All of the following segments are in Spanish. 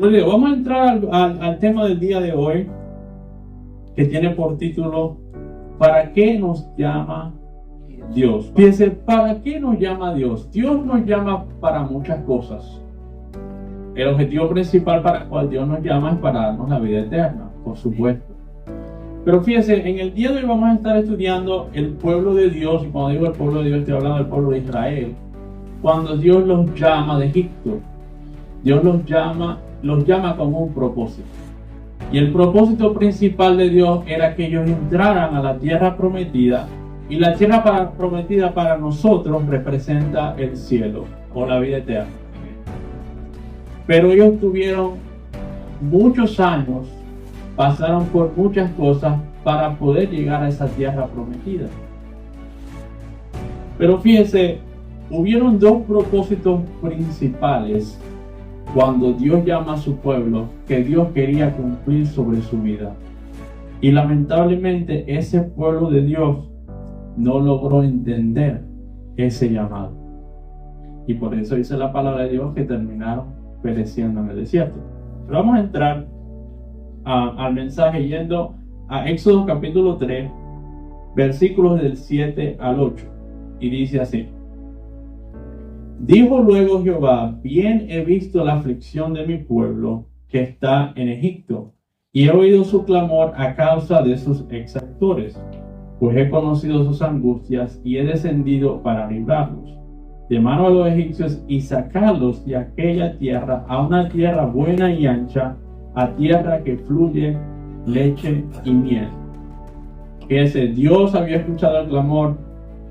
Luego, vamos a entrar al tema del día de hoy, que tiene por título ¿para qué nos llama Dios? Fíjense, ¿para qué nos llama Dios? Dios nos llama para muchas cosas. El objetivo principal para el cual Dios nos llama es para darnos la vida eterna, por supuesto. Pero fíjense, en el día de hoy vamos a estar estudiando el pueblo de Dios, y cuando digo el pueblo de Dios estoy hablando del pueblo de Israel. Cuando Dios los llama de Egipto, Dios los llama con un propósito. Y el propósito principal de Dios era que ellos entraran a la tierra prometida. Y la tierra prometida para nosotros representa el cielo o la vida eterna. Pero ellos tuvieron muchos años, pasaron por muchas cosas para poder llegar a esa tierra prometida. Pero fíjense, hubieron dos propósitos principales cuando Dios llama a su pueblo que Dios quería cumplir sobre su vida. Y lamentablemente ese pueblo de Dios no logró entender ese llamado. Y por eso dice la palabra de Dios que terminaron pereciendo en el desierto. Pero vamos a entrar al mensaje yendo a Éxodo capítulo 3, versículos del 7 al 8. Y dice así: Dijo luego Jehová: bien he visto la aflicción de mi pueblo que está en Egipto, y he oído su clamor a causa de sus exactores, pues he conocido sus angustias y he descendido para librarlos de mano de los egipcios y sacarlos de aquella tierra a una tierra buena y ancha, a tierra que fluye leche y miel. Fíjense, Dios había escuchado el clamor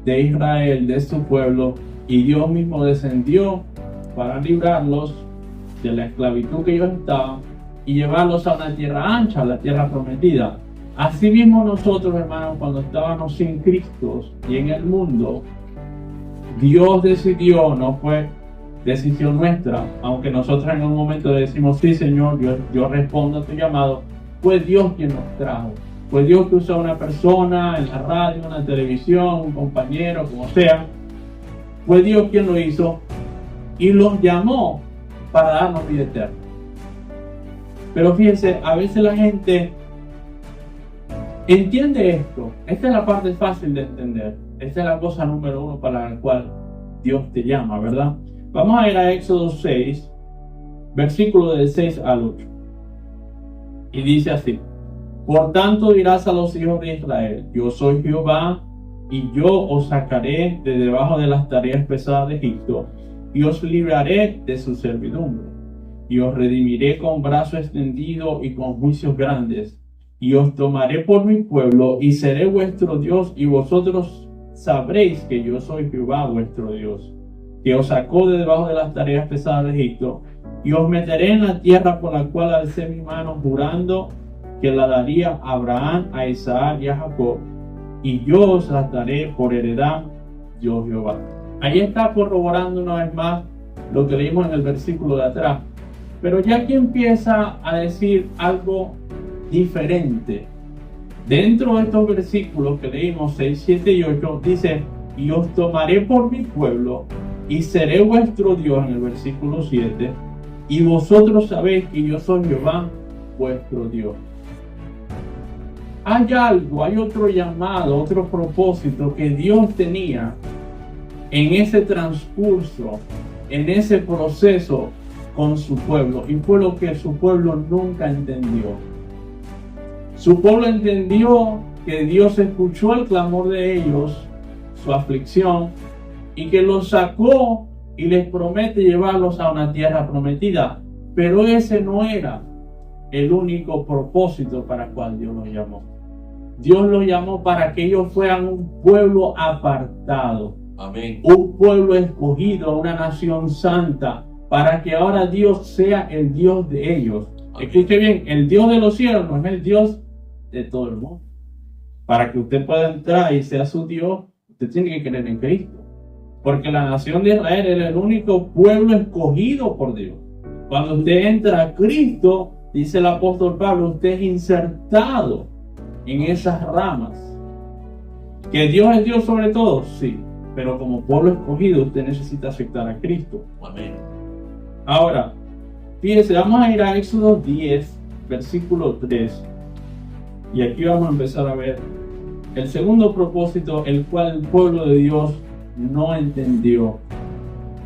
de Israel, de su pueblo, y Dios mismo descendió para librarlos de la esclavitud que ellos estaban y llevarlos a una tierra ancha, la tierra prometida. Asimismo nosotros, hermanos, cuando estábamos sin Cristo y en el mundo, Dios decidió, no fue decisión nuestra, aunque nosotros en un momento decimos: sí, Señor, yo respondo a tu llamado. Fue Dios quien nos trajo. Fue Dios que usó a una persona en la radio, en la televisión, un compañero, como sea. Fue Dios quien lo hizo y los llamó para darnos vida eterna. Pero fíjense, a veces la gente entiende esto. Esta es la parte fácil de entender. Esta es la cosa número uno para la cual Dios te llama, ¿verdad? Vamos a ir a Éxodo 6, versículo del 6 al 8. Y dice así: por tanto dirás a los hijos de Israel: yo soy Jehová, y yo os sacaré de debajo de las tareas pesadas de Egipto, y os libraré de su servidumbre, y os redimiré con brazo extendido y con juicios grandes, y os tomaré por mi pueblo, y seré vuestro Dios, y vosotros sabréis que yo soy Jehová vuestro Dios, que os sacó de debajo de las tareas pesadas de Egipto, y os meteré en la tierra por la cual alcé mi mano, jurando que la daría a Abraham, a Isaac y a Jacob, y yo os la daré por heredad, yo Jehová. Ahí está corroborando una vez más lo que leímos en el versículo de atrás. Pero ya aquí empieza a decir algo diferente. Dentro de estos versículos que leímos, 6, 7 y 8, dice: y os tomaré por mi pueblo, y seré vuestro Dios, en el versículo 7, y vosotros sabéis que yo soy Jehová, vuestro Dios. Hay otro llamado, otro propósito que Dios tenía en ese transcurso, en ese proceso con su pueblo, y fue lo que su pueblo nunca entendió. Su pueblo entendió que Dios escuchó el clamor de ellos, su aflicción, y que los sacó y les promete llevarlos a una tierra prometida. Pero ese no era el único propósito para el cual Dios los llamó. Dios los llamó para que ellos fueran un pueblo apartado. Amén. Un pueblo escogido, una nación santa, para que ahora Dios sea el Dios de ellos. Amén. Escuche bien, el Dios de los cielos no es el Dios de todo el mundo. Para que usted pueda entrar y sea su Dios, usted tiene que creer en Cristo. Porque la nación de Israel era el único pueblo escogido por Dios. Cuando usted entra a Cristo, dice el apóstol Pablo, usted es insertado en esas ramas. ¿Que Dios es Dios sobre todo? Sí. Pero como pueblo escogido, usted necesita aceptar a Cristo. Amén. Ahora, Fíjense, vamos a ir a Éxodo 10, versículo 3. Y aquí vamos a empezar a ver el segundo propósito, el cual el pueblo de Dios no entendió.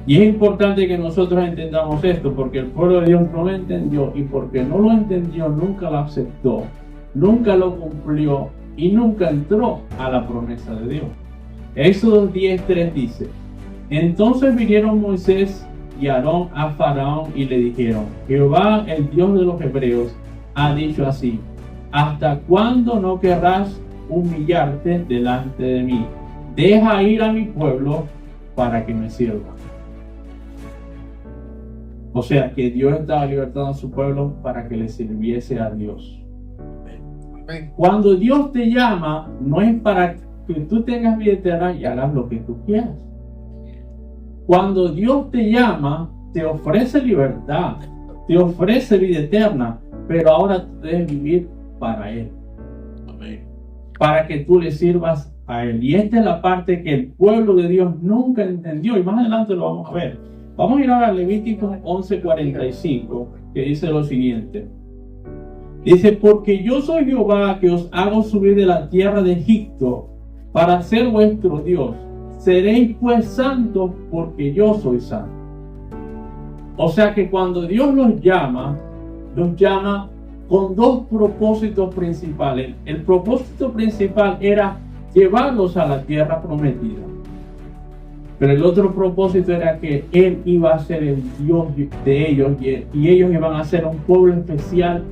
Y es importante que nosotros entendamos esto, porque el pueblo de Dios no lo entendió, y porque no lo entendió, nunca lo aceptó, nunca lo cumplió y nunca entró a la promesa de Dios. Éxodo 10:3 dice: entonces vinieron Moisés y Aarón a Faraón y le dijeron: Jehová, el Dios de los hebreos, ha dicho así: ¿hasta cuándo no querrás humillarte delante de mí? Deja ir a mi pueblo para que me sirva. O sea, que Dios estaba libertando a su pueblo para que le sirviese a Dios. Cuando Dios te llama, no es para que tú tengas vida eterna y hagas lo que tú quieras. Cuando Dios te llama, te ofrece libertad, te ofrece vida eterna, pero ahora tú debes vivir para Él. Amén. Para que tú le sirvas a Él. Y esta es la parte que el pueblo de Dios nunca entendió, y más adelante lo vamos a ver. Vamos a ir ahora a Levítico 11:45, que dice lo siguiente. Dice: porque yo soy Jehová, que os hago subir de la tierra de Egipto para ser vuestro Dios. Seréis pues santos, porque yo soy santo. O sea que cuando Dios los llama con dos propósitos principales. El propósito principal era llevarlos a la tierra prometida. Pero el otro propósito era que Él iba a ser el Dios de ellos, y ellos iban a ser un pueblo especial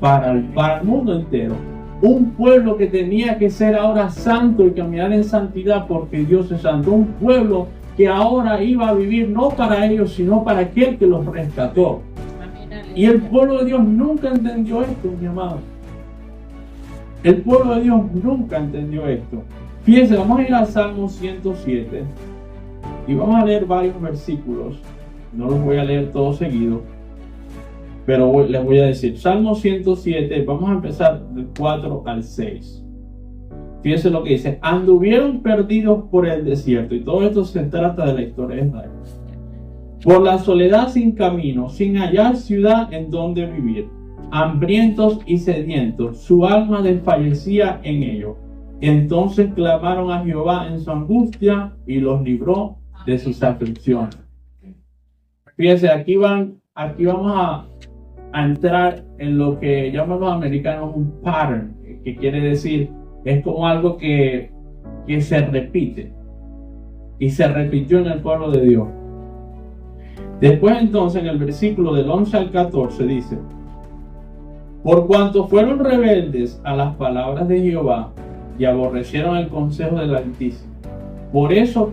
para el mundo entero. Un pueblo que tenía que ser ahora santo y caminar en santidad porque Dios es santo. Un pueblo que ahora iba a vivir no para ellos, sino para aquel que los rescató. Y el pueblo de Dios nunca entendió esto, mi amado. El pueblo de Dios nunca entendió esto. Fíjense, vamos a ir al Salmo 107 y vamos a leer varios versículos. No los voy a leer todos seguidos, pero les voy a decir. Salmo 107, vamos a empezar del 4 al 6. Fíjense lo que dice: anduvieron perdidos por el desierto. Y todo esto se trata de la historia de Israel. Por la soledad sin camino, sin hallar ciudad en donde vivir. Hambrientos y sedientos, su alma desfallecía en ellos. Entonces clamaron a Jehová en su angustia y los libró de sus aflicciones. Fíjense, aquí vamos a entrar en lo que llaman los americanos un pattern, que quiere decir, es como algo que se repite, y se repitió en el pueblo de Dios. Después entonces, en el versículo del 11 al 14 dice: por cuanto fueron rebeldes a las palabras de Jehová y aborrecieron el consejo del Altísimo, por eso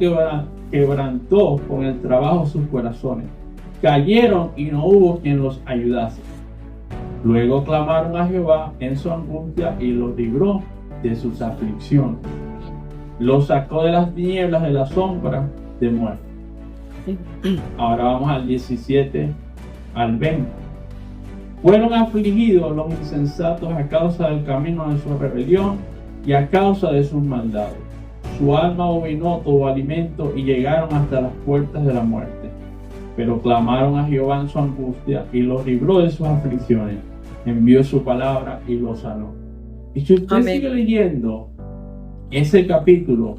quebrantó con el trabajo sus corazones. Cayeron y no hubo quien los ayudase. Luego clamaron a Jehová en su angustia y los libró de sus aflicciones. Los sacó de las tinieblas, de la sombra de muerte. Ahora vamos al 17 al 20. Fueron afligidos los insensatos a causa del camino de su rebelión y a causa de sus maldades. Su alma abominó todo alimento y llegaron hasta las puertas de la muerte. Pero clamaron a Jehová en su angustia y los libró de sus aflicciones. Envió su palabra y los sanó. Y si usted sigue leyendo ese capítulo,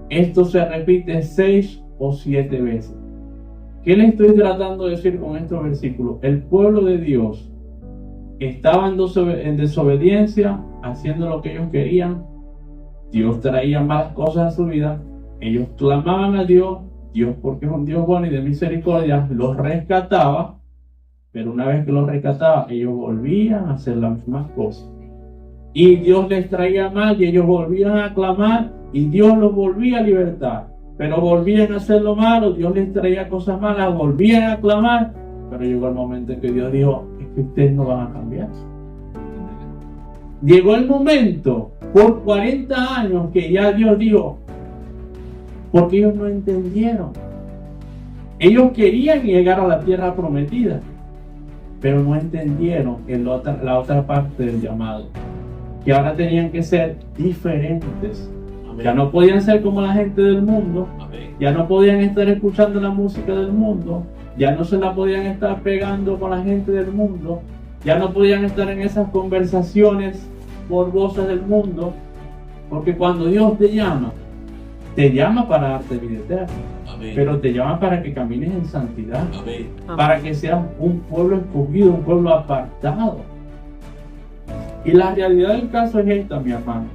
esto se repite 6 o 7 veces. ¿Qué le estoy tratando de decir con estos versículos? El pueblo de Dios estaba en desobediencia, haciendo lo que ellos querían. Dios traía malas cosas a su vida. Ellos clamaban a Dios. Dios, porque es un Dios bueno y de misericordia, los rescataba. Pero una vez que los rescataba, ellos volvían a hacer las mismas cosas. Y Dios les traía mal y ellos volvían a clamar y Dios los volvía a libertar. Pero volvían a hacer lo malo, Dios les traía cosas malas, volvían a clamar. Pero llegó el momento en que Dios dijo: es que ustedes no van a cambiar. Llegó el momento, por 40 años, que ya Dios dijo, porque ellos no entendieron. Ellos querían llegar a la tierra prometida, pero no entendieron la otra parte del llamado, que ahora tenían que ser diferentes. Amén. Ya no podían ser como la gente del mundo. Amén. Ya no podían estar escuchando la música del mundo. Ya no se la podían estar pegando con la gente del mundo, ya no podían estar en esas conversaciones morbosas del mundo, porque cuando Dios te llama para darte vida eterna. Amén. Pero te llama para que camines en santidad. Amén. Para que seas un pueblo escogido, un pueblo apartado. Y la realidad del caso es esta, mi hermano,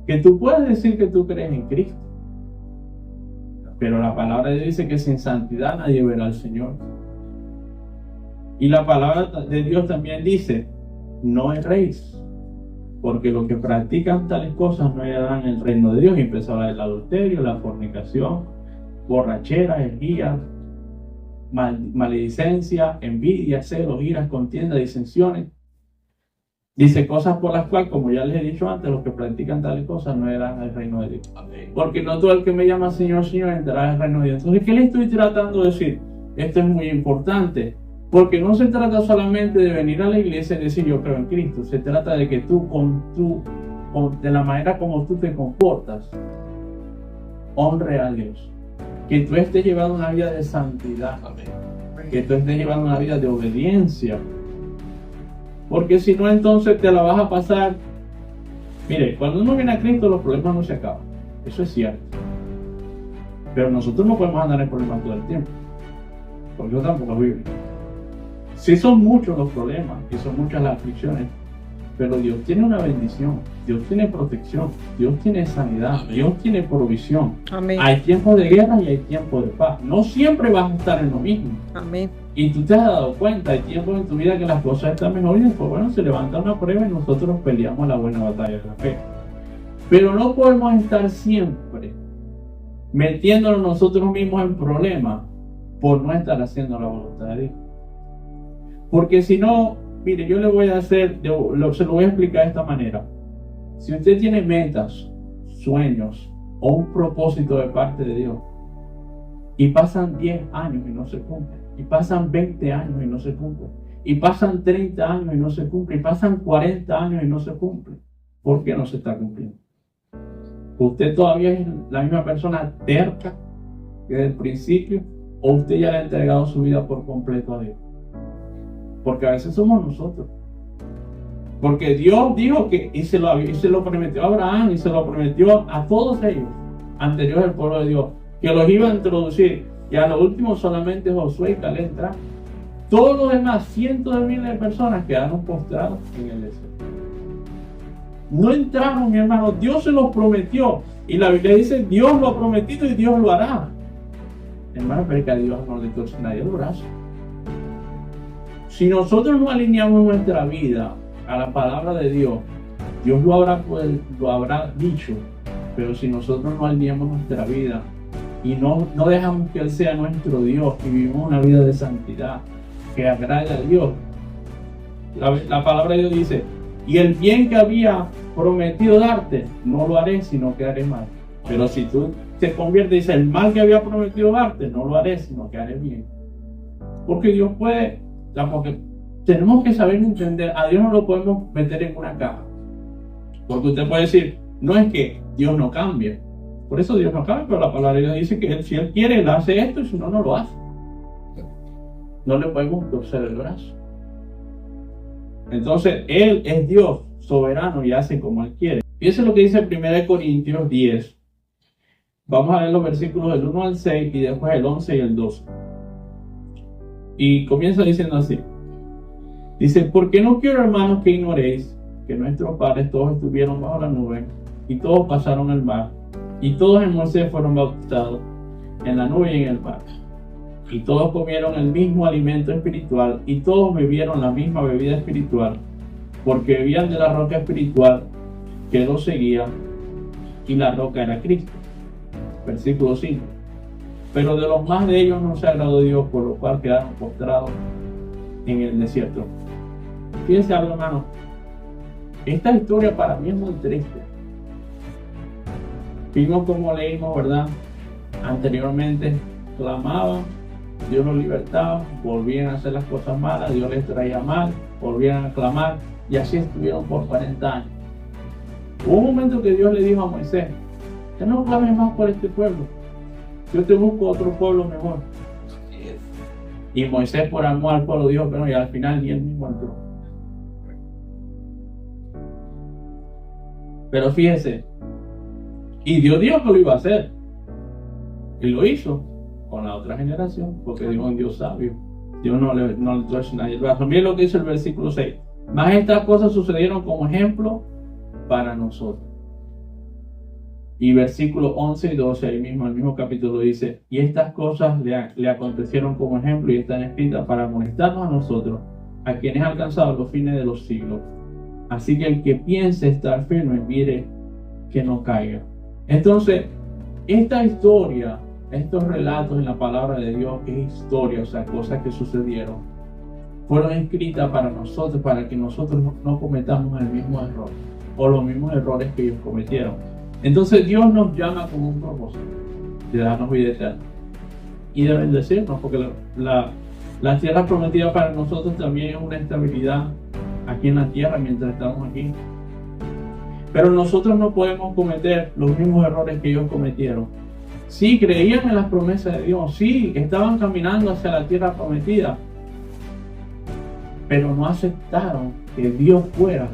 que tú puedes decir que tú crees en Cristo, pero la palabra de Dios dice que sin santidad nadie verá al Señor. Y la palabra de Dios también dice: no erréis, porque los que practican tales cosas no heredarán el reino de Dios. Y empezó a hablar del adulterio, la fornicación, borrachera, herejías, maledicencia, envidia, celos, iras, contiendas, disensiones. Dice cosas por las cuales, como ya les he dicho antes, los que practican tales cosas no heredarán el reino de Dios. Amén. Porque no todo el que me llama Señor, Señor entrará al reino de Dios. Entonces, ¿qué le estoy tratando de decir? Esto es muy importante. Porque no se trata solamente de venir a la iglesia y decir yo creo en Cristo. Se trata de que tú, de la manera como tú te comportas, honre a Dios. Que tú estés llevando una vida de santidad. Amén. Que tú estés llevando una vida de obediencia. Porque si no, entonces te la vas a pasar. Mire, cuando uno viene a Cristo, los problemas no se acaban. Eso es cierto. Pero nosotros no podemos andar en problemas todo el tiempo. Porque eso tampoco es Biblia. Sí son muchos los problemas y son muchas las aflicciones, pero Dios tiene una bendición, Dios tiene protección, Dios tiene sanidad, amén, Dios tiene provisión. Amén. Hay tiempos de guerra y hay tiempos de paz. No siempre vas a estar en lo mismo. Amén. Y tú te has dado cuenta, hay tiempos en tu vida que las cosas están mejor y después, bueno, se levanta una prueba y nosotros peleamos la buena batalla de la fe. Pero no podemos estar siempre metiéndonos nosotros mismos en problemas por no estar haciendo la voluntad de Dios. Porque si no, mire, yo le voy a hacer, se lo voy a explicar de esta manera. Si usted tiene metas, sueños o un propósito de parte de Dios y pasan 10 años y no se cumple, y pasan 20 años y no se cumple, y pasan 30 años y no se cumple, y pasan 40 años y no se cumple, ¿por qué no se está cumpliendo? ¿Usted todavía es la misma persona terca que desde el principio o usted ya le ha entregado su vida por completo a Dios? Porque a veces somos nosotros. Porque Dios dijo que, y se lo prometió a Abraham, y se lo prometió a todos ellos, anteriores al pueblo de Dios, que los iba a introducir. Y a lo último solamente Josué y Caleb entraron. Todos los demás, cientos de miles de personas quedaron postrados en el desierto. No entraron, mi hermano. Dios se los prometió. Y la Biblia dice, Dios lo ha prometido y Dios lo hará. Hermano, pero que a Dios no le torce nadie el brazo. Si nosotros no alineamos nuestra vida a la palabra de Dios, Dios lo habrá dicho, pero si nosotros no alineamos nuestra vida y no dejamos que Él sea nuestro Dios y vivimos una vida de santidad que agrade a Dios, la palabra de Dios dice, y el bien que había prometido darte, no lo haré, sino que haré mal. Pero si tú te conviertes y dices, el mal que había prometido darte, no lo haré, sino que haré bien. Porque Dios puede... Porque tenemos que saber entender, a Dios no lo podemos meter en una caja. Porque usted puede decir, no es que Dios no cambie. Por eso Dios no cambia, pero la palabra de Dios dice que si Él quiere, Él hace esto y si no, no lo hace. No le podemos torcer el brazo. Entonces, Él es Dios soberano y hace como Él quiere. Fíjense lo que dice 1 Corintios 10. Vamos a ver los versículos del 1 al 6 y después el 11 y el 12. Y comienza diciendo así. Dice, porque no quiero, hermanos, que ignoréis que nuestros padres todos estuvieron bajo la nube y todos pasaron el mar y todos en Moisés fueron bautizados en la nube y en el mar y todos comieron el mismo alimento espiritual y todos bebieron la misma bebida espiritual porque bebían de la roca espiritual que los seguía y la roca era Cristo. Versículo 5. Pero de los más de ellos no se agradó Dios, por lo cual quedaron postrados en el desierto. Fíjense algo, hermano. Esta historia para mí es muy triste. Vimos como leímos, ¿verdad? Anteriormente clamaban, Dios los libertaba, volvían a hacer las cosas malas, Dios les traía mal, volvían a clamar, y así estuvieron por 40 años. Hubo un momento que Dios le dijo a Moisés, ya no clames más por este pueblo. Yo te busco otro pueblo mejor. Y Moisés, por amor al pueblo, dijo que no, y al final ni él mismo entró. Pero fíjese, y Dios dijo que lo iba a hacer, y lo hizo con la otra generación, porque Dios es un Dios sabio. Dios no le trae a nadie. Miren lo que dice el versículo 6. Más estas cosas sucedieron como ejemplo para nosotros. Y versículo 11 y 12, ahí mismo, el mismo capítulo dice, y estas cosas le acontecieron como ejemplo y están escritas para amonestarnos a nosotros, a quienes han alcanzado los fines de los siglos. Así que el que piense estar firme, mire que no caiga. Entonces, esta historia, estos relatos en la palabra de Dios, es historia, o sea, cosas que sucedieron, fueron escritas para nosotros, para que nosotros no cometamos el mismo error, o los mismos errores que ellos cometieron. Entonces Dios nos llama con un propósito, de darnos vida eterna y de bendecirnos, porque la tierra prometida para nosotros también es una estabilidad aquí en la tierra mientras estamos aquí. Pero nosotros no podemos cometer los mismos errores que ellos cometieron. Sí, creían en las promesas de Dios, sí, estaban caminando hacia la tierra prometida, pero no aceptaron que Dios fuera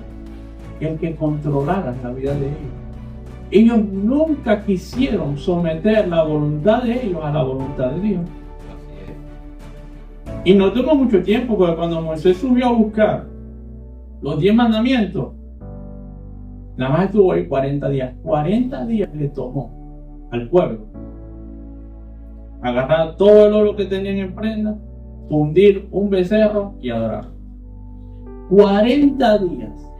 el que controlara la vida de ellos. Ellos nunca quisieron someter la voluntad de ellos a la voluntad de Dios. Y no tomó mucho tiempo, porque cuando Moisés subió a buscar los 10 mandamientos, nada más estuvo ahí 40 días. 40 días le tomó al pueblo agarrar todo el oro que tenían en prenda, fundir un becerro y adorar. 40 días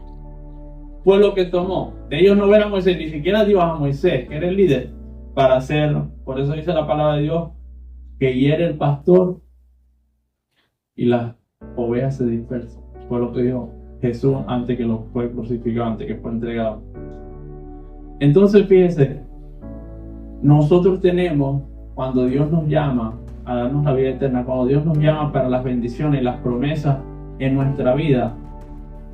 fue lo que tomó. De ellos no ver a Moisés, ni siquiera Dios a Moisés, que era el líder, para hacerlo. Por eso dice la palabra de Dios, que hiere el pastor y las ovejas se dispersan. Fue lo que dijo Jesús antes que lo fue crucificado, antes que fue entregado. Entonces fíjense, nosotros tenemos, cuando Dios nos llama a darnos la vida eterna, cuando Dios nos llama para las bendiciones y las promesas en nuestra vida,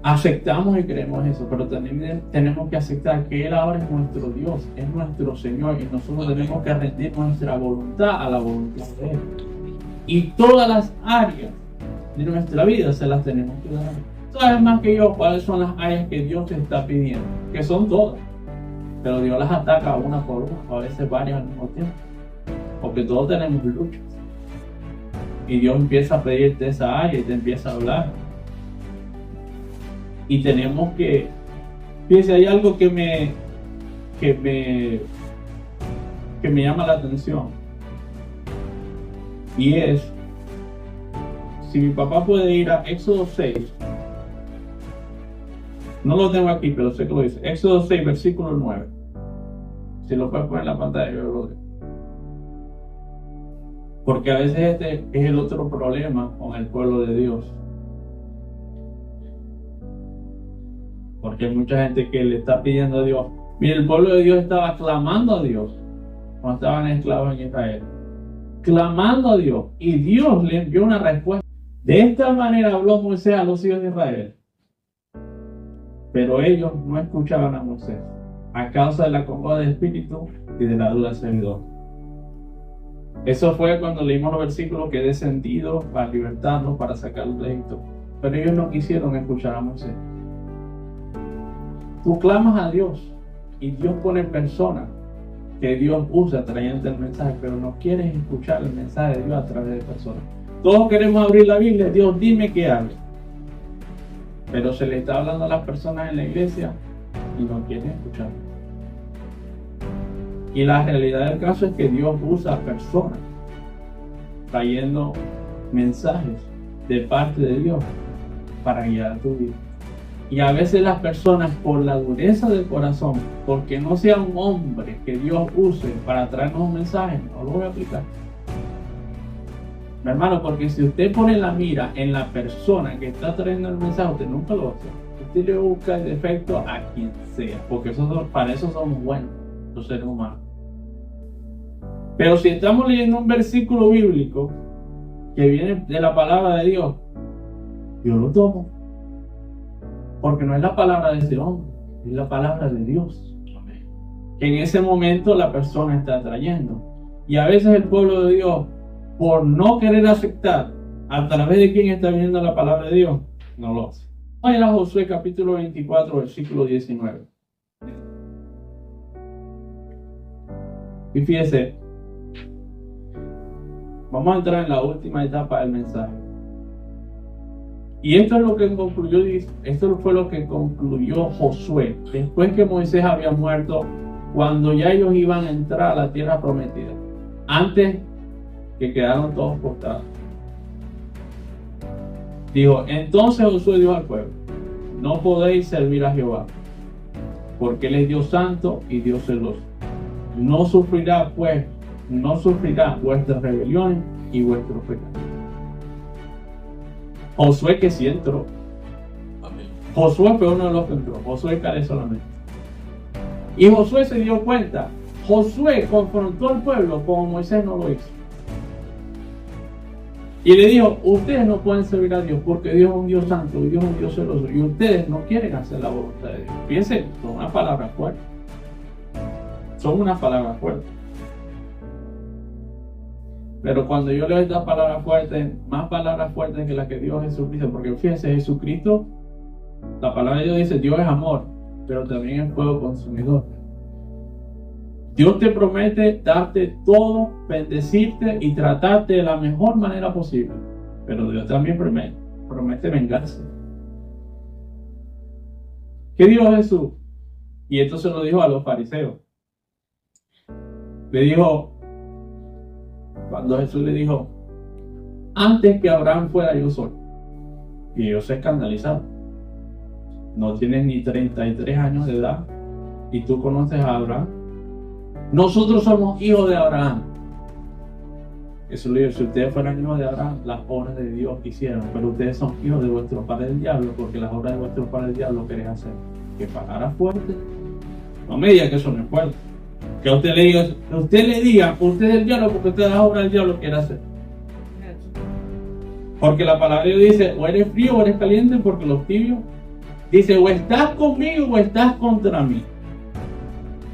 aceptamos y creemos eso, pero también tenemos que aceptar que Él ahora es nuestro Dios, es nuestro Señor, y nosotros tenemos que rendir nuestra voluntad a la voluntad de Él. Y todas las áreas de nuestra vida se las tenemos que dar. Sabes más que yo cuáles son las áreas que Dios te está pidiendo, que son todas, pero Dios las ataca una por una, o a veces varias al mismo tiempo, porque todos tenemos luchas. Y Dios empieza a pedirte esa área y te empieza a hablar. Y tenemos que, fíjense, hay algo que me llama la atención. Y es, si mi papá puede ir a Éxodo 6, no lo tengo aquí, pero sé que lo dice. Éxodo 6, versículo 9. Si lo puedes poner en la pantalla, yo lo digo. Porque a veces este es el otro problema con el pueblo de Dios. Porque hay mucha gente que le está pidiendo a Dios. Mire, el pueblo de Dios estaba clamando a Dios cuando estaban esclavos en Israel. Clamando a Dios. Y Dios le envió una respuesta. De esta manera habló Moisés a los hijos de Israel. Pero ellos no escuchaban a Moisés, a causa de la congoja de espíritu y de la duda del servidor. Eso fue cuando leímos los versículos que dé sentido para libertarlos, para sacarlos de Egipto. Pero ellos no quisieron escuchar a Moisés. Tú clamas a Dios y Dios pone personas que Dios usa trayendo el mensaje, pero no quieres escuchar el mensaje de Dios a través de personas. Todos queremos abrir la Biblia, Dios dime qué hable. Pero se le está hablando a las personas en la iglesia y no quieren escuchar. Y la realidad del caso es que Dios usa a personas trayendo mensajes de parte de Dios para guiar tu vida. Y a veces las personas, por la dureza del corazón, porque no sea un hombre que Dios use para traernos un mensaje, no lo voy a aplicar. Mi hermano, porque si usted pone la mira en la persona que está trayendo el mensaje, usted nunca lo va a hacer. Usted le busca el defecto a quien sea, porque para eso somos buenos, los seres humanos. Pero si estamos leyendo un versículo bíblico que viene de la palabra de Dios, yo lo tomo. Porque no es la palabra de ese hombre, es la palabra de Dios. Que en ese momento la persona está trayendo. Y a veces el pueblo de Dios, por no querer aceptar ¿A través de quién está viniendo la palabra de Dios? No lo hace. Vamos a ir a Josué capítulo 24, versículo 19. Y fíjese, vamos a entrar en la última etapa del mensaje. Y esto es lo que concluyó, esto fue lo que concluyó Josué, después que Moisés había muerto, cuando ya ellos iban a entrar a la tierra prometida, antes que quedaron todos postrados. Dijo, entonces Josué dijo al pueblo, no podéis servir a Jehová, porque Él es Dios santo y Dios celoso. No sufrirá vuestras rebeliones y vuestros pecados. Josué que sí entró. Amén. Josué fue uno de los que entró. Josué cae solamente. Y Josué se dio cuenta. Josué confrontó al pueblo como Moisés no lo hizo. Y le dijo, ustedes no pueden servir a Dios porque Dios es un Dios santo y Dios es un Dios celoso. Y ustedes no quieren hacer la voluntad de Dios. Fíjense, son unas palabras fuertes. Son unas palabras fuertes. Pero cuando yo leo estas palabras fuertes, más palabras fuertes que las que Dios Jesucristo, porque fíjense, Jesucristo, la palabra de Dios dice, Dios es amor, pero también es fuego consumidor. Dios te promete darte todo, bendecirte y tratarte de la mejor manera posible, pero Dios también promete vengarse. ¿Qué dijo Jesús? Y esto se lo dijo a los fariseos. Le dijo, cuando Jesús le dijo, antes que Abraham fuera yo soy. Y ellos se escandalizaron. No tienes ni 33 años de edad y tú conoces a Abraham. Nosotros somos hijos de Abraham. Jesús le dijo, si ustedes fueran hijos de Abraham, las obras de Dios hicieron, pero ustedes son hijos de vuestro padre el diablo, porque las obras de vuestro padre el diablo querés hacer. Que palabra fuerte. No me diga que eso no es fuerte. Que usted le diga, usted es el diablo porque usted las obras del diablo quiere hacer. Porque la palabra de Dios dice, o eres frío o eres caliente, porque los tibios, dice, o estás conmigo o estás contra mí.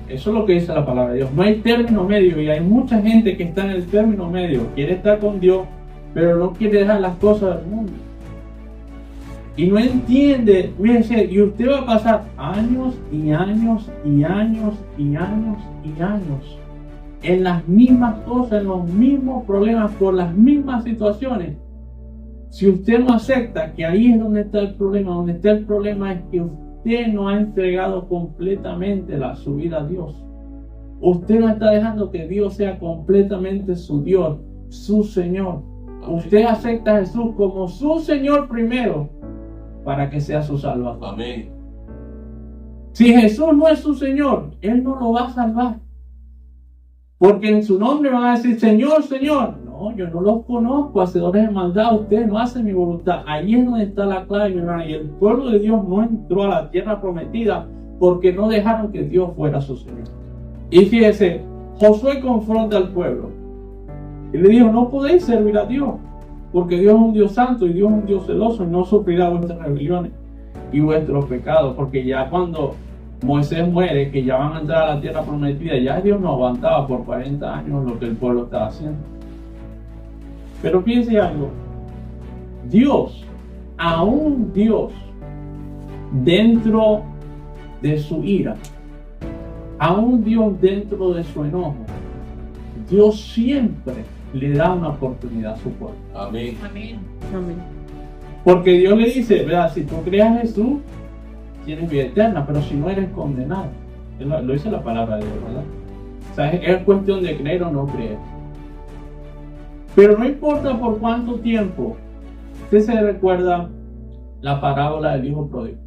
Eso es lo que dice la palabra de Dios. No hay término medio y hay mucha gente que está en el término medio. Quiere estar con Dios, pero no quiere dejar las cosas del mundo. Y no entiende, fíjense, y usted va a pasar años y años y años y años y años en las mismas cosas, en los mismos problemas, por las mismas situaciones. Si usted no acepta que ahí es donde está el problema es que usted no ha entregado completamente su vida a Dios. Usted no está dejando que Dios sea completamente su Dios, su Señor. Usted acepta a Jesús como su Señor primero, para que sea su salvador. Amén. Si Jesús no es su Señor, Él no lo va a salvar. Porque en su nombre van a decir, Señor, Señor. No, yo no los conozco, hacedores de maldad. Ustedes no hacen mi voluntad. Ahí es donde está la clave, mi hermano. Y el pueblo de Dios no entró a la tierra prometida porque no dejaron que Dios fuera su Señor. Y fíjese, Josué confronta al pueblo. Y le dijo, no podéis servir a Dios. Porque Dios es un Dios santo y Dios es un Dios celoso y no sufrirá vuestras rebeliones y vuestros pecados. Porque ya cuando Moisés muere, que ya van a entrar a la tierra prometida, ya Dios no aguantaba por 40 años lo que el pueblo estaba haciendo. Pero piense algo, Dios, aún Dios, dentro de su ira, aún Dios dentro de su enojo, Dios siempre le da una oportunidad a su pueblo. Amén. Amén. Amén. Porque Dios le dice, ¿verdad? Si tú creas en Jesús, tienes vida eterna, pero si no eres condenado. Lo dice la palabra de Dios, ¿verdad? O sea, es cuestión de creer o no creer. Pero no importa por cuánto tiempo. Usted se recuerda la parábola del hijo pródigo,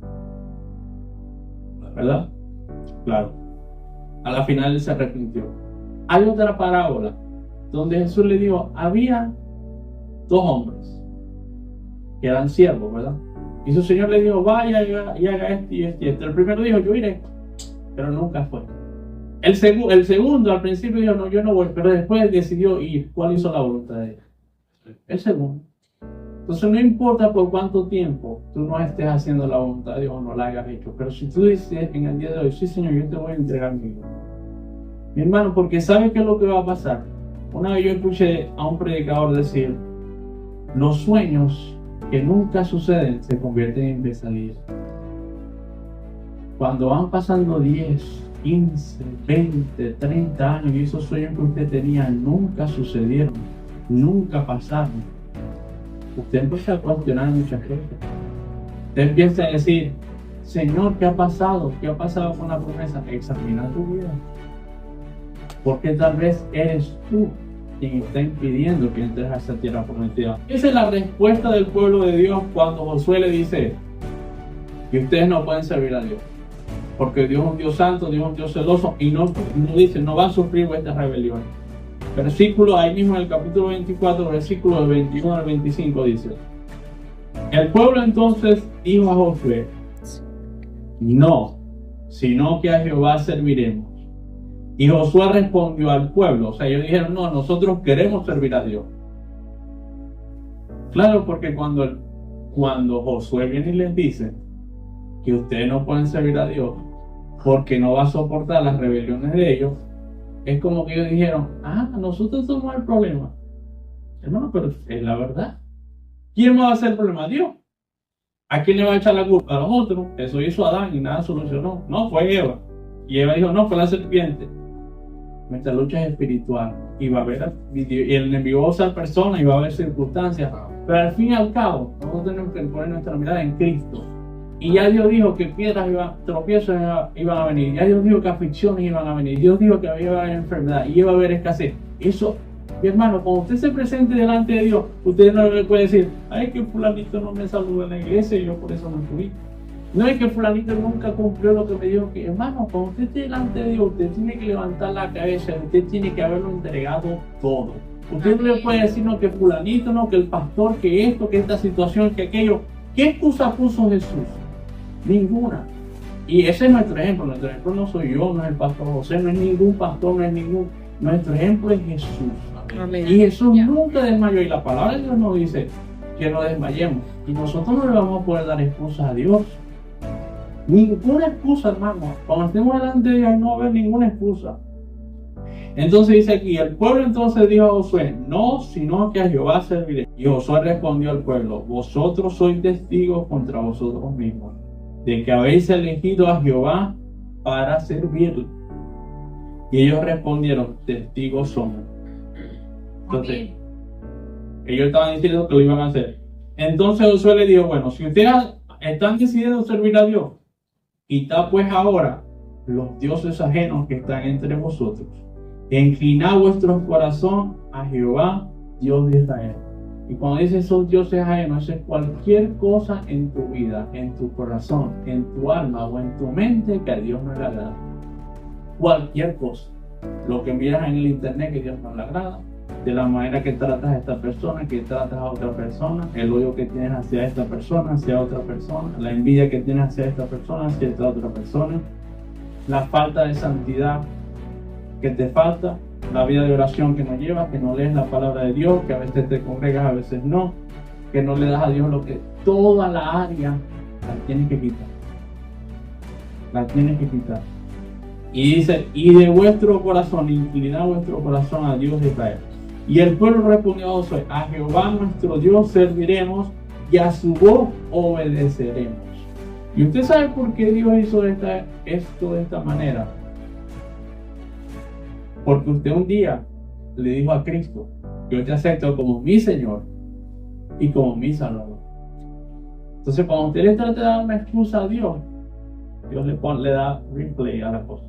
¿verdad? Claro. A la final él se arrepintió. Hay otra parábola donde Jesús le dijo, había dos hombres que eran siervos, ¿verdad? Y su señor le dijo, vaya y haga esto y esto y esto. El primero dijo, yo iré, pero nunca fue. El segundo al principio dijo, no, yo no voy, pero después decidió ir. ¿Cuál hizo la voluntad de él? El segundo. Entonces no importa por cuánto tiempo tú no estés haciendo la voluntad de Dios o no la hayas hecho, pero si tú dices en el día de hoy, sí Señor, yo te voy a entregar mi vida. Mi hermano, porque ¿sabe qué es lo que va a pasar? Una vez yo escuché a un predicador decir los sueños que nunca suceden se convierten en pesadillas. Cuando van pasando 10, 15, 20, 30 años y esos sueños que usted tenía nunca sucedieron, nunca pasaron, usted empieza a cuestionar muchas cosas. Usted empieza a decir, Señor, ¿qué ha pasado? ¿Qué ha pasado con la promesa? Examina tu vida. Porque tal vez eres tú quien está impidiendo que entres a esa tierra prometida. Esa es la respuesta del pueblo de Dios cuando Josué le dice que ustedes no pueden servir a Dios. Porque Dios es un Dios santo, Dios es un Dios celoso y no dice, no va a sufrir vuestras rebeliones. Versículo ahí mismo en el capítulo 24, versículo del 21 al 25 dice: el pueblo entonces dijo a Josué, no, sino que a Jehová serviremos. Y Josué respondió al pueblo, o sea, ellos dijeron, no, nosotros queremos servir a Dios. Claro, porque cuando Josué viene y les dice que ustedes no pueden servir a Dios porque no va a soportar las rebeliones de ellos, es como que ellos dijeron, nosotros somos el problema. Hermano, pero es la verdad. ¿Quién va a hacer el problema? Dios. ¿A quién le va a echar la culpa? A los otros. Eso hizo Adán y nada solucionó. No, fue Eva. Y Eva dijo, no, fue la serpiente. Nuestra lucha es espiritual. Y va a haber, y el enemigo va a usar personas y va a haber circunstancias. Pero al fin y al cabo, nosotros tenemos que poner nuestra mirada en Cristo. Y ya Dios dijo que piedras tropiezos iban a venir. Ya Dios dijo que aflicciones iban a venir. Dios dijo que iba a haber enfermedad y iba a haber escasez. Eso, mi hermano, cuando usted se presente delante de Dios, usted no le puede decir, ay, que fulanito no me saludó en la iglesia y yo por eso no fui. No es que fulanito nunca cumplió lo que me dijo que, hermano, cuando usted esté delante de Dios, usted tiene que levantar la cabeza, usted tiene que haberlo entregado todo. Usted no le puede decir, no, que fulanito, no, que el pastor, que esto, que esta situación, que aquello. ¿Qué excusa puso Jesús? Ninguna. Y ese es nuestro ejemplo. Nuestro ejemplo no soy yo, no es el pastor José, no es ningún pastor, no es ningún. Nuestro ejemplo es Jesús. Amén. Y Jesús nunca desmayó. Y la palabra de Dios nos dice que no desmayemos. Y nosotros no le vamos a poder dar excusas a Dios. Ninguna excusa, hermano. Cuando estemos delante de Dios no va a haber ninguna excusa. Entonces dice aquí, el pueblo entonces dijo a Josué, no, sino que a Jehová serviré. Y Josué respondió al pueblo, vosotros sois testigos contra vosotros mismos, de que habéis elegido a Jehová para servirle. Y ellos respondieron, testigos somos. Entonces, ellos estaban diciendo que lo iban a hacer. Entonces Josué le dijo, bueno, si ustedes están decidiendo servir a Dios, quitad pues ahora los dioses ajenos que están entre vosotros. Inclinad vuestro corazón a Jehová, Dios de Israel. Y cuando dice esos dioses ajenos, es cualquier cosa en tu vida, en tu corazón, en tu alma o en tu mente que a Dios no le agrada. Cualquier cosa. Lo que miras en el internet que a Dios no le agrada, de la manera que tratas a esta persona, que tratas a otra persona, el odio que tienes hacia esta persona, hacia otra persona, la envidia que tienes hacia esta persona, hacia esta otra persona, la falta de santidad que te falta, la vida de oración que no llevas, que no lees la palabra de Dios, que a veces te congregas, a veces no, que no le das a Dios lo que toda la área la tienes que quitar. La tienes que quitar. Y dice, y de vuestro corazón, inclinad vuestro corazón a Dios de Israel. Y el pueblo respondió a Josué, a Jehová nuestro Dios serviremos y a su voz obedeceremos. Y usted sabe por qué Dios hizo esto de esta manera. Porque usted un día le dijo a Cristo, yo te acepto como mi Señor y como mi Salvador. Entonces cuando usted le trata de dar una excusa a Dios, Dios le da replay a la cosa.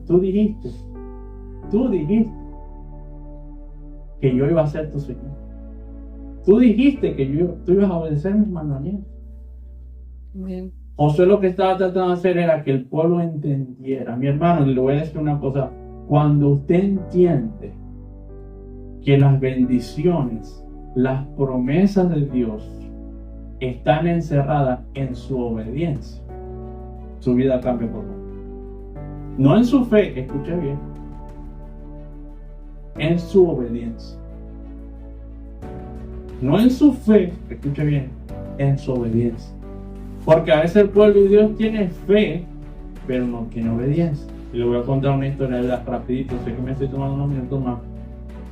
Tú dijiste que yo iba a ser tu Señor. Tú dijiste que tú ibas a obedecer mis mandamientos. Bien. Josué lo que estaba tratando de hacer era que el pueblo entendiera. Mi hermano, le voy a decir una cosa. Cuando usted entiende que las bendiciones, las promesas de Dios están encerradas en su obediencia, su vida cambia por completo. No en su fe, escuche bien, en su obediencia. No en su fe, escuche bien, en su obediencia. Porque a veces el pueblo de Dios tiene fe, pero no tiene obediencia. Y le voy a contar una historia rapidito, sé que me estoy tomando unos minutos más.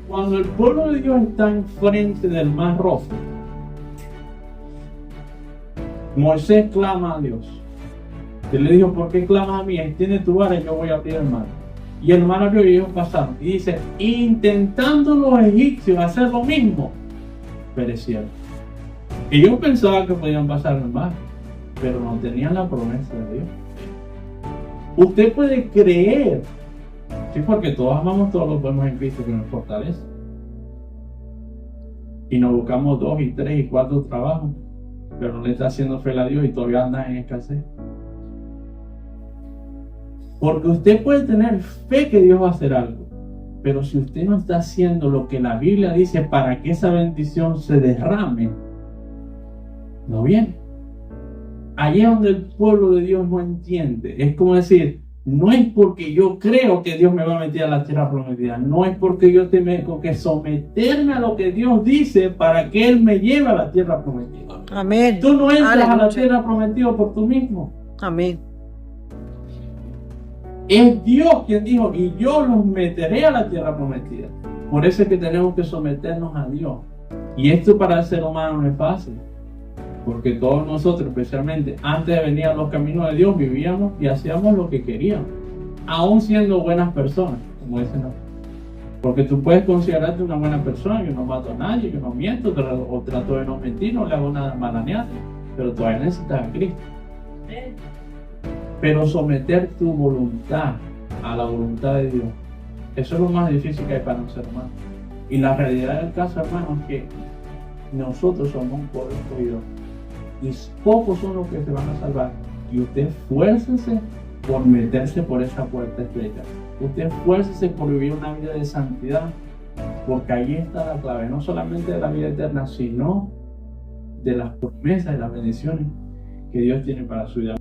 Cuando el pueblo de Dios está enfrente del mar rojo, Moisés clama a Dios. Él le dijo: ¿por qué clamas a mí? Extiende tu vara y yo voy a abrir el mar. Y el mar abrió y ellos pasaron. Y dice: intentando los egipcios hacer lo mismo, perecieron. Ellos pensaban que podían pasar el mar, pero no tenían la promesa de Dios. Usted puede creer, sí, porque todos amamos, todos los podemos en Cristo que nos fortalece. Y nos buscamos 2 y 3 y 4 trabajos, pero no le está haciendo fe a Dios y todavía anda en escasez. Porque usted puede tener fe que Dios va a hacer algo, pero si usted no está haciendo lo que la Biblia dice para que esa bendición se derrame, no viene. Allí es donde el pueblo de Dios no entiende. Es como decir: no es porque yo creo que Dios me va a meter a la tierra prometida, no es porque yo tengo que someterme a lo que Dios dice para que Él me lleve a la tierra prometida. Amén. Tú no entras Aleluya. a la tierra prometida por tú mismo. Amén. Es Dios quien dijo: y yo los meteré a la tierra prometida. Por eso es que tenemos que someternos a Dios. Y esto para el ser humano no es fácil, porque todos nosotros, especialmente antes de venir a los caminos de Dios, vivíamos y hacíamos lo que queríamos, aún siendo buenas personas, como dicen. Porque tú puedes considerarte una buena persona: yo no mato a nadie, yo no miento, o trato de no mentir, no le hago nada mal a nadie, pero todavía necesitas a Cristo. Pero someter tu voluntad a la voluntad de Dios, eso es lo más difícil que hay para un ser humano. Y la realidad del caso, hermano, es que nosotros somos un pueblo escogido y pocos son los que se van a salvar. Y usted esfuércese por meterse por esa puerta estrecha. Usted esfuércese por vivir una vida de santidad, porque ahí está la clave, no solamente de la vida eterna, sino de las promesas y las bendiciones que Dios tiene para su vida.